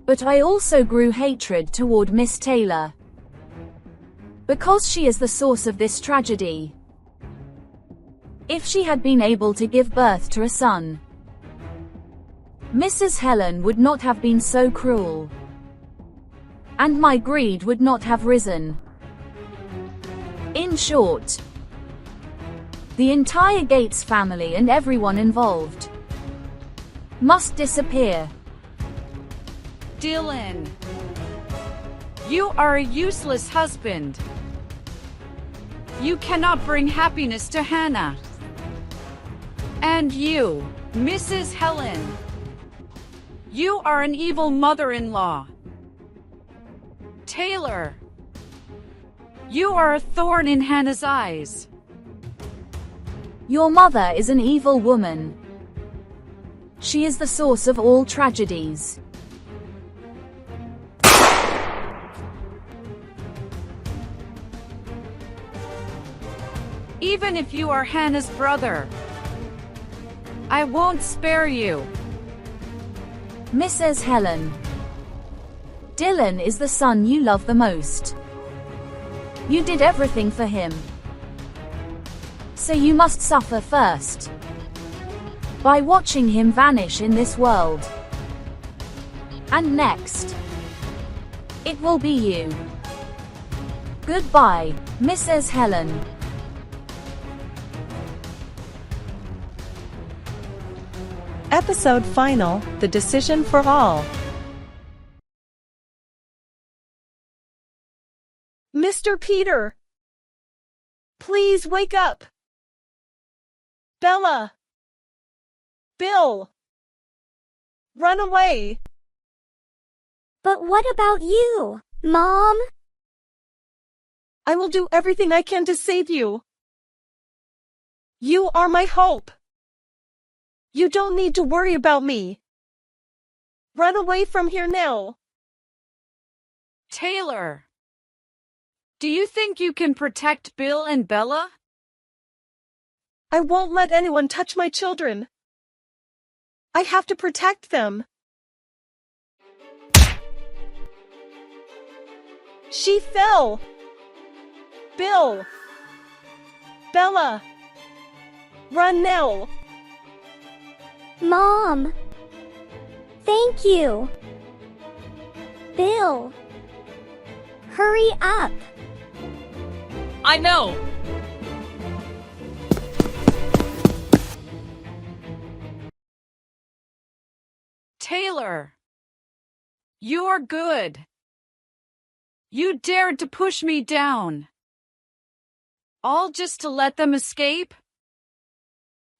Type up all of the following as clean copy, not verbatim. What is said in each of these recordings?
But I also grew hatred toward Miss Taylor. Because she is the source of this tragedy. If she had been able to give birth to a son, Mrs. Helen would not have been so cruel. And my greed would not have risen. In short, the entire Gates family and everyone involved must disappear. Dylan, you are a useless husband. You cannot bring happiness to Hannah. And you, Mrs. Helen, you are an evil mother-in-law. Taylor, you are a thorn in Hannah's eyes. Your mother is an evil woman. She is the source of all tragedies. Even if you are Hannah's brother, I won't spare you. Mrs. Helen, Dylan is the son you love the most. You did everything for him. So you must suffer first. By watching him vanish in this world. And next, it will be you. Goodbye, Mrs. Helen. Episode final, The Decision for All. Mr. Peter! Please wake up! Bella! Bill! Run away! But what about you, Mom? I will do everything I can to save you. You are my hope. You don't need to worry about me. Run away from here now. Taylor, do you think you can protect Bill and Bella? I won't let anyone touch my children. I have to protect them. She fell. Bill. Bella. Run now. Mom! Thank you! Bill! Hurry up! I know! Taylor, you're good. You dared to push me down. All just to let them escape?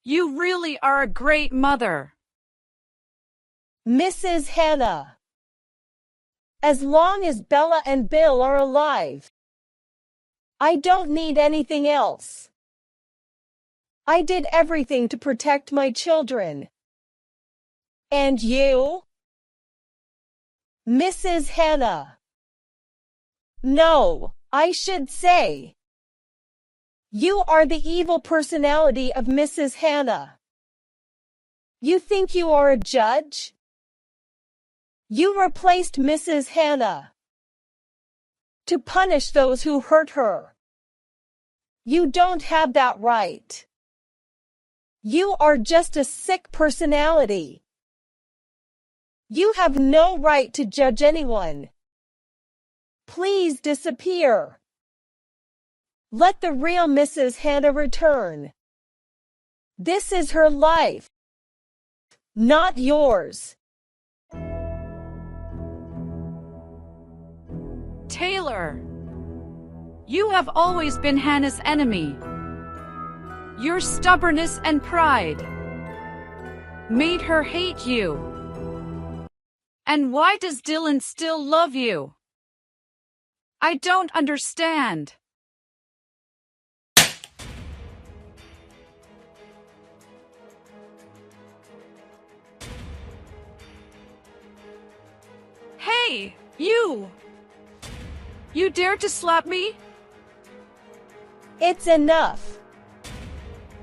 You really are a great mother. Mrs. Hannah. As long as Bella and Bill are alive, I don't need anything else. I did everything to protect my children. And you? Mrs. Hannah. No, I should say. You are the evil personality of Mrs. Hannah. You think you are a judge? You replaced Mrs. Hannah to punish those who hurt her. You don't have that right. You are just a sick personality. You have no right to judge anyone. Please disappear. Let the real Mrs. Hannah return. This is her life, not yours. Taylor, you have always been Hannah's enemy. Your stubbornness and pride made her hate you. And why does Dylan still love you? I don't understand. Hey, you! You dare to slap me? It's enough.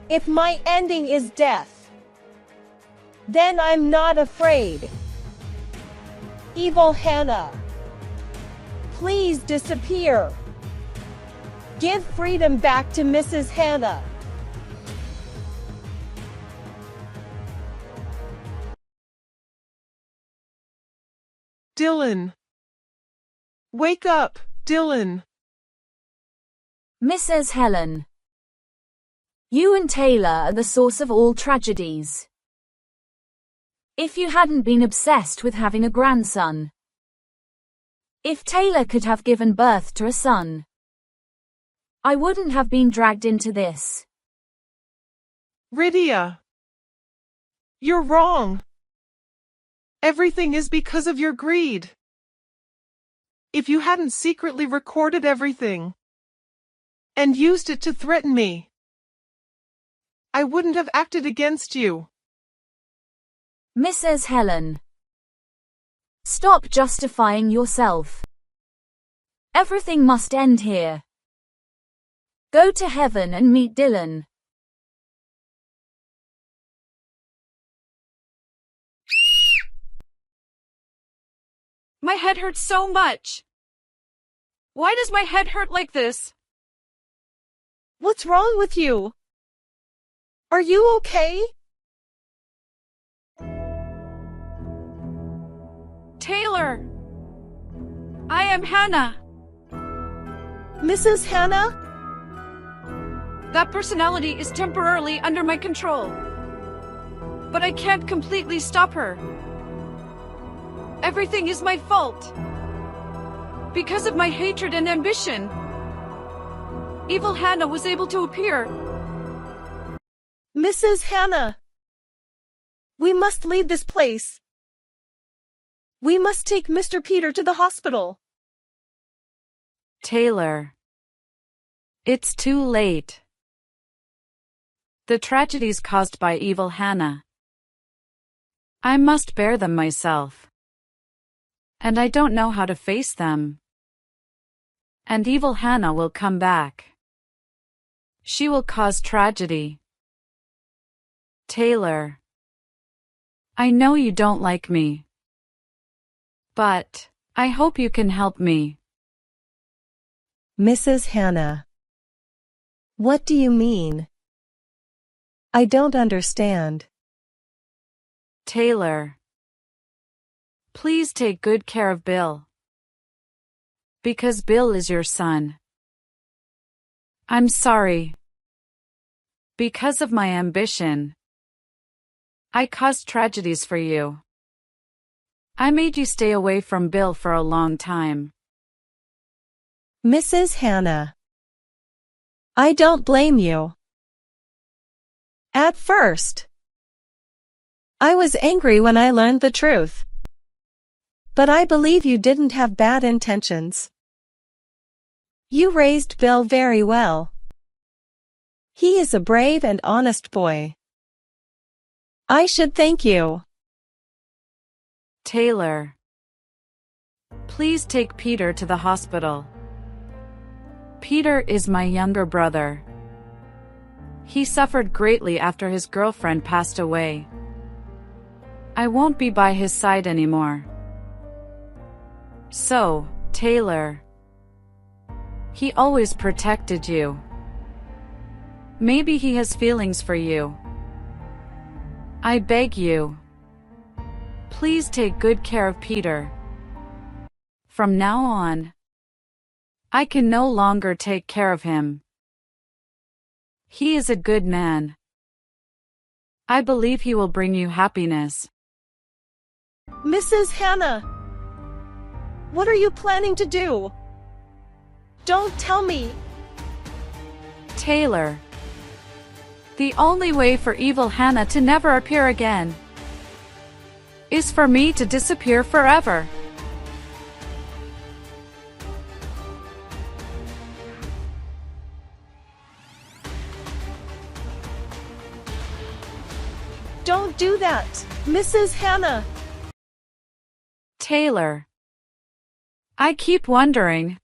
If my ending is death, then I'm not afraid. Evil Hannah, please disappear. Give freedom back to Mrs. Hannah. Dylan. Wake up, Dylan. Mrs. Helen. You and Taylor are the source of all tragedies. If you hadn't been obsessed with having a grandson. If Taylor could have given birth to a son. I wouldn't have been dragged into this. Rydia. You're wrong. Everything is because of your greed. If you hadn't secretly recorded everything and used it to threaten me, I wouldn't have acted against you. Mrs. Helen. Stop justifying yourself. Everything must end here. Go to heaven and meet Dylan. My head hurts so much. Why does my head hurt like this? What's wrong with you? Are you okay? Taylor. I am Hannah. Mrs. Hannah? That personality is temporarily under my control. But I can't completely stop her. Everything is my fault. Because of my hatred and ambition. Evil Hannah was able to appear. Mrs. Hannah. We must leave this place. We must take Mr. Peter to the hospital. Taylor. It's too late. The tragedies caused by evil Hannah. I must bear them myself. And I don't know how to face them. And evil Hannah will come back. She will cause tragedy. Taylor. I know you don't like me. But I hope you can help me. Mrs. Hannah. What do you mean? I don't understand. Taylor. Please take good care of Bill. Because Bill is your son. I'm sorry. Because of my ambition, I caused tragedies for you. I made you stay away from Bill for a long time. Mrs. Hannah. I don't blame you. At first, I was angry when I learned the truth. But I believe you didn't have bad intentions. You raised Bill very well. He is a brave and honest boy. I should thank you. Taylor. Please take Peter to the hospital. Peter is my younger brother. He suffered greatly after his girlfriend passed away. I won't be by his side anymore. So, Taylor. He always protected you. Maybe he has feelings for you. I beg you. Please take good care of Peter. From now on, I can no longer take care of him. He is a good man. I believe he will bring you happiness. Mrs. Hannah. What are you planning to do? Don't tell me. Taylor. The only way for evil Hannah to never appear again is for me to disappear forever. Don't do that, Mrs. Hannah. Taylor. I keep wondering,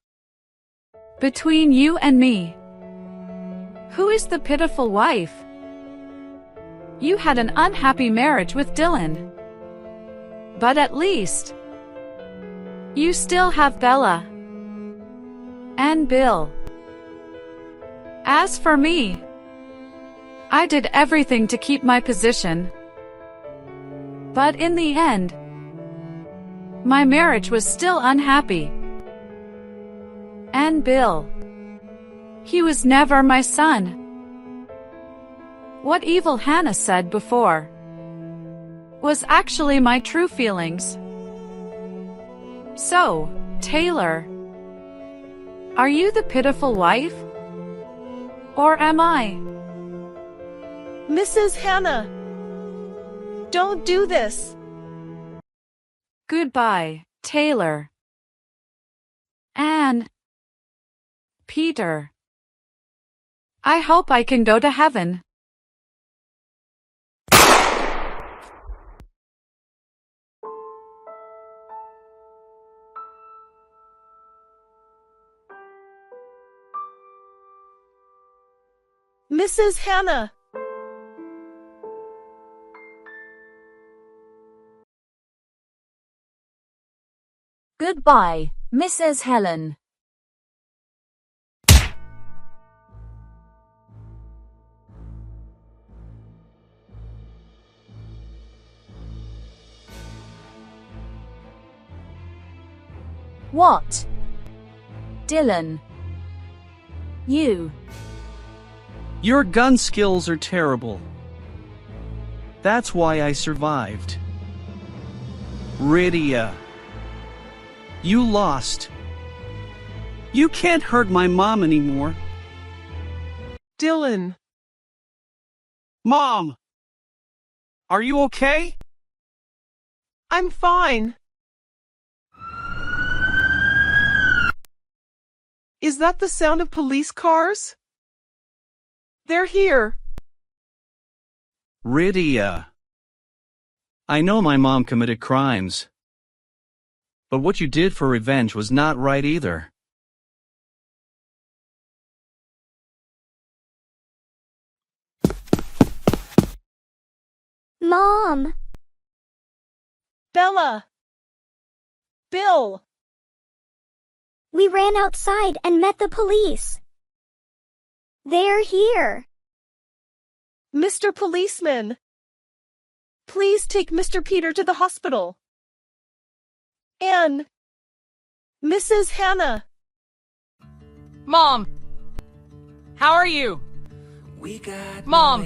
between you and me, who is the pitiful wife? You had an unhappy marriage with Dylan. But at least, You still have Bella. And Bill. As for me, I did everything to keep my position. But in the end, my marriage was still unhappy. And Bill, he was never my son. What evil Hannah said before was actually my true feelings. So, Taylor, are you the pitiful wife? Or am I? Mrs. Hannah, don't do this. Goodbye, Taylor. Anne. Peter. I hope I can go to heaven. Mrs. Hannah. Goodbye, Mrs. Helen. What? Dylan. You. Your gun skills are terrible. That's why I survived. Rydia. You lost. You can't hurt my mom anymore. Dylan. Mom! Are you okay? I'm fine. Is that the sound of police cars? They're here. Rydia. I know my mom committed crimes. But what you did for revenge was not right either. Mom! Bella. Bill. We ran outside and met the police. They're here. Mr. Policeman. Please take Mr. Peter to the hospital. Anne. Mrs. Hannah. Mom! How are you? Mom!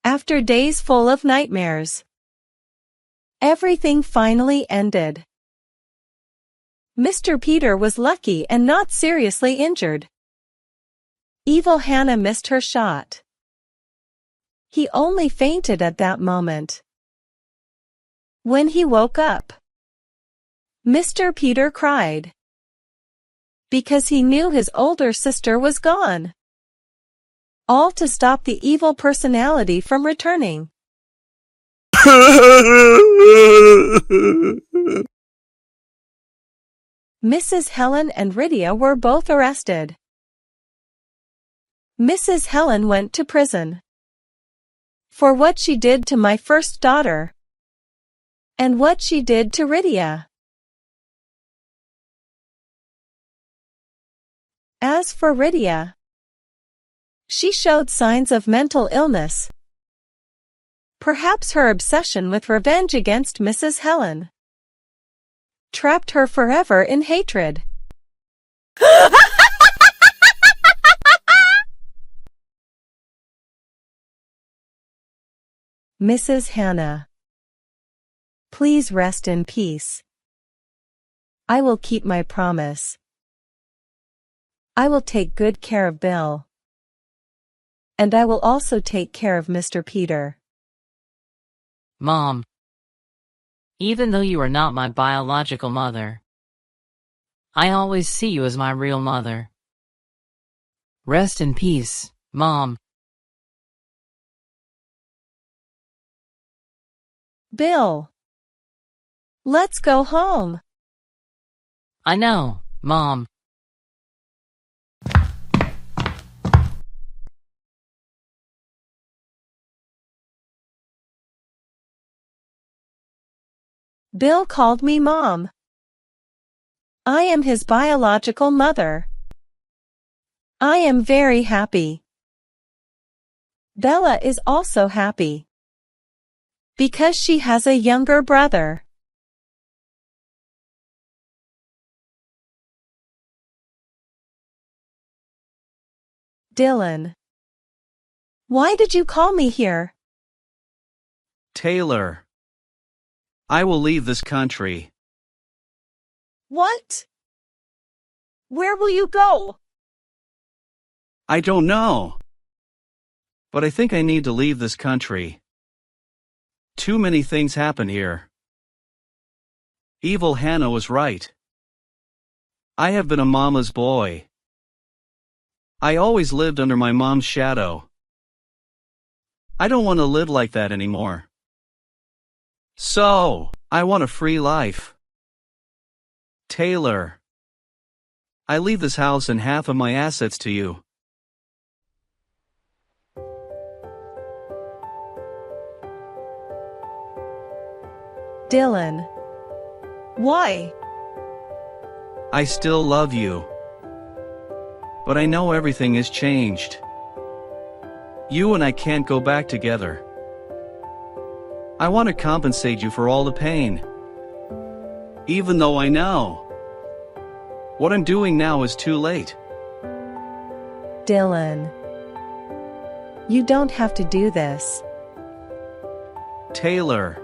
After days full of nightmares, everything finally ended. Mr. Peter was lucky and not seriously injured. Evil Hannah missed her shot. He only fainted at that moment. When he woke up, Mr. Peter cried because he knew his older sister was gone. All to stop the evil personality from returning. Mrs. Helen and Rydia were both arrested. Mrs. Helen went to prison for what she did to my first daughter and what she did to Rydia. As for Rydia, she showed signs of mental illness. Perhaps her obsession with revenge against Mrs. Helen trapped her forever in hatred. Mrs. Hannah, please rest in peace. I will keep my promise. I will take good care of Bill. And I will also take care of Mr. Peter. Mom. Even though you are not my biological mother, I always see you as my real mother. Rest in peace, Mom. Bill. Let's go home. I know, Mom. Bill called me Mom. I am his biological mother. I am very happy. Bella is also happy. Because she has a younger brother. Dylan. Why did you call me here? Taylor. I will leave this country. What? Where will you go? I don't know. But I think I need to leave this country. Too many things happen here. Evil Hannah was right. I have been a mama's boy. I always lived under my mom's shadow. I don't want to live like that anymore. So, I want a free life. Taylor. I leave this house and half of my assets to you. Dylan. Why? I still love you. But I know everything has changed. You and I can't go back together. I want to compensate you for all the pain. Even though I know what I'm doing now is too late. Dylan. You don't have to do this. Taylor.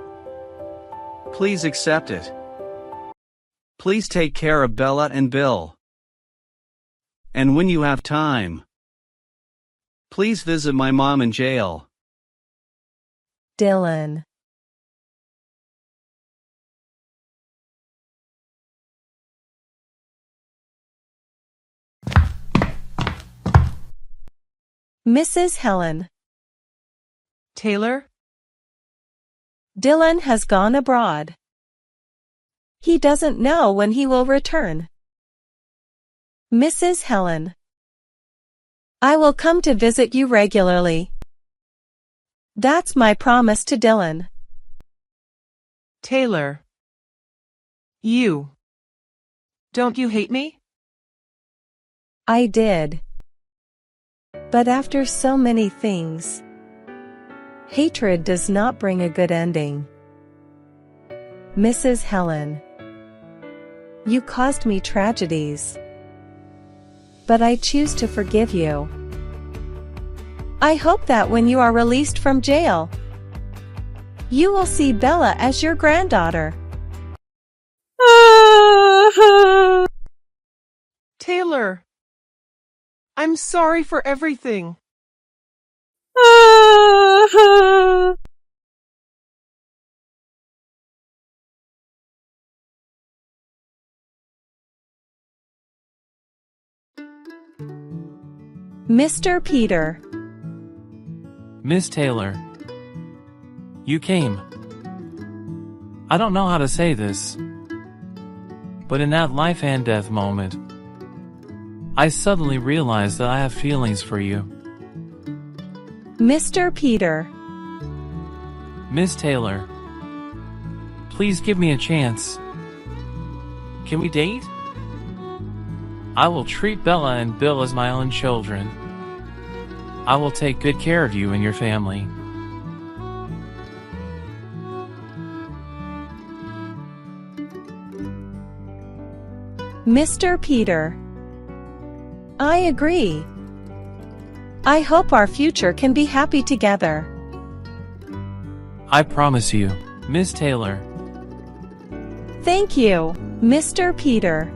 Please accept it. Please take care of Bella and Bill. And when you have time, please visit my mom in jail. Dylan. Mrs. Helen. Taylor? Dylan has gone abroad. He doesn't know when he will return. Mrs. Helen. I will come to visit you regularly. That's my promise to Dylan. Taylor. You. Don't you hate me? I did. But after so many things, hatred does not bring a good ending. Mrs. Helen. You caused me tragedies. But I choose to forgive you. I hope that when you are released from jail, you will see Bella as your granddaughter. Taylor. I'm sorry for everything. Mr. Peter. Miss Taylor. You came. I don't know how to say this, but in that life and death moment, I suddenly realized that I have feelings for you. Mr. Peter. Miss Taylor. Please give me a chance. Can we date? I will treat Bella and Bill as my own children. I will take good care of you and your family. Mr. Peter. I agree. I hope our future can be happy together. I promise you, Miss Taylor. Thank you, Mr. Peter.